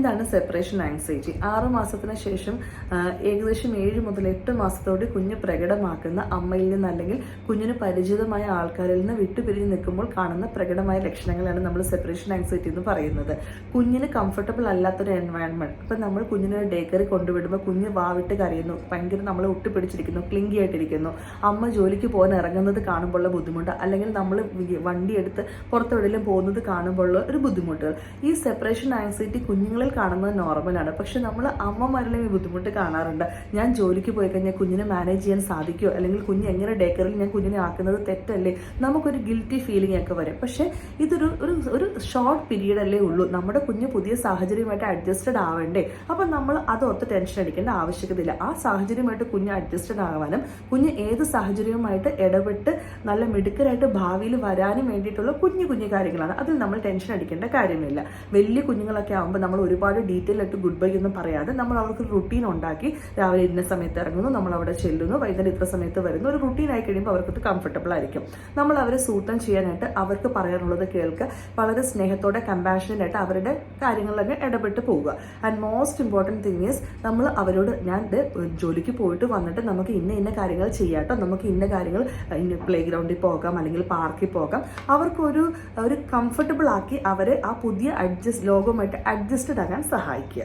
എന്താണ് separation anxiety? 6 മാസത്തിന് ശേഷം ഏകദേശം 7 മുതൽ 8 മാസത്തോടെ കുഞ്ഞ് പ്രകടമാക്കുന്ന അമ്മയിൽ നിന്ന് അല്ലെങ്കിൽ കുഞ്ഞിന് പരിചിതമായ ആൾക്കാരിൽ നിന്ന് വിട്ടുപിരിഞ്ഞ് നിൽക്കുമ്പോൾ കാണുന്ന പ്രകടമായ ലക്ഷണങ്ങളാണ് നമ്മൾ സെപ്പറേഷൻ ആങ്സൈറ്റി എന്ന് പറയുന്നത്. കുഞ്ഞിന് കംഫർട്ടബിൾ അല്ലാത്തൊരു എൻവയൺമെന്റ്. ഇപ്പം നമ്മൾ കുഞ്ഞിനെ ഡേ കെയറിൽ കൊണ്ടുവിടുമ്പോൾ കുഞ്ഞ് വാവിട്ട് കരയുന്നു, ഭയങ്കര നമ്മളെ ഒട്ടിപ്പിടിച്ചിരിക്കുന്നു, ക്ലിങ്കി ആയിട്ടിരിക്കുന്നു. അമ്മ ജോലിക്ക് പോകാൻ ഇറങ്ങുന്നത് കാണുമ്പോഴുള്ള ബുദ്ധിമുട്ട്, അല്ലെങ്കിൽ നമ്മൾ വണ്ടി എടുത്ത് പുറത്തെവിടെയെങ്കിലും പോകുന്നത് കാണുമ്പോഴുള്ള ഒരു ബുദ്ധിമുട്ടുകൾ. ഈ സെപ്പറേഷൻ ആങ്സൈറ്റി കുഞ്ഞുങ്ങളിൽ കാണുന്നത് നോർമലാണ്. പക്ഷെ നമ്മൾ അമ്മമാരിലും ഈ ബുദ്ധിമുട്ട് കാണാറുണ്ട്. ഞാൻ ജോലിക്ക് പോയി കഴിഞ്ഞാൽ കുഞ്ഞിനെ മാനേജ് ചെയ്യാൻ സാധിക്കുമോ, അല്ലെങ്കിൽ കുഞ്ഞ് എങ്ങനെ ഡേ കെയറിൽ ഞാൻ കുഞ്ഞിനെ ആക്കുന്നത് തെറ്റല്ലേ, നമുക്കൊരു ഗിൽറ്റി ഫീലിംഗ് ഒക്കെ വരും. പക്ഷെ ഇതൊരു ഒരു ഷോർട്ട് പീരീഡ് അല്ലേ ഉള്ളൂ. നമ്മുടെ കുഞ്ഞ് പുതിയ സാഹചര്യമായിട്ട് അഡ്ജസ്റ്റഡ് ആവേണ്ടേ. അപ്പം നമ്മൾ അതോർത്ത് ടെൻഷൻ അടിക്കേണ്ട ആവശ്യകതയില്ല. ആ സാഹചര്യമായിട്ട് കുഞ്ഞ് അഡ്ജസ്റ്റഡ് ആവാനും കുഞ്ഞ് ഏത് സാഹചര്യവുമായിട്ട് ഇടപെട്ട് നല്ല മിടുക്കരായിട്ട് ഭാവിയിൽ വരാനും വേണ്ടിയിട്ടുള്ള കുഞ്ഞു കുഞ്ഞു കാര്യങ്ങളാണ്. അതിൽ നമ്മൾ ടെൻഷൻ അടിക്കേണ്ട കാര്യമില്ല. വലിയ കുഞ്ഞുങ്ങളൊക്കെ ആകുമ്പോൾ നമ്മൾ ഒരുപാട് ഡീറ്റെയിൽ ആയിട്ട് ഗുഡ് ബൈ ഒന്നും പറയാതെ നമ്മൾ അവർക്ക് റുട്ടീൻ ഉണ്ടാക്കി, രാവിലെ ഇന്ന സമയത്ത് ഇറങ്ങുന്നു, നമ്മൾ അവിടെ ചെല്ലുന്നു, വൈകുന്നേരം ഇത്ര സമയത്ത് വരുന്നു, ഒരു റുട്ടീൻ ആയി കഴിയുമ്പോൾ അവർക്ക് കംഫർട്ടബിൾ ആയിരിക്കും. നമ്മൾ അവരെ സൂത്രം ചെയ്യാനായിട്ട് അവർക്ക് പറയാനുള്ളത് കേൾക്കുക, വളരെ സ്നേഹത്തോടെ കമ്പാഷനായിട്ട് അവരുടെ കാര്യങ്ങളിലൊക്കെ ഇടപെട്ട് പോവുക. And most important thing is നമ്മൾ അവരോട് ഞാൻ ജോലിക്ക് പോയിട്ട് വന്നിട്ട് നമുക്ക് ഇന്ന കാര്യങ്ങൾ ചെയ്യാട്ടോ, നമുക്ക് ഇന്ന കാര്യങ്ങൾ പ്ലേ ഗ്രൗണ്ടിൽ പോകാം അല്ലെങ്കിൽ പാർക്കിൽ പോകാം, അവർക്കൊരു കംഫർട്ടബിൾ ആക്കി അവരെ ആ പുതിയ ലോകവുമായിട്ട് അഡ്ജസ്റ്റഡ് ആകാൻ സഹായിക്കുക.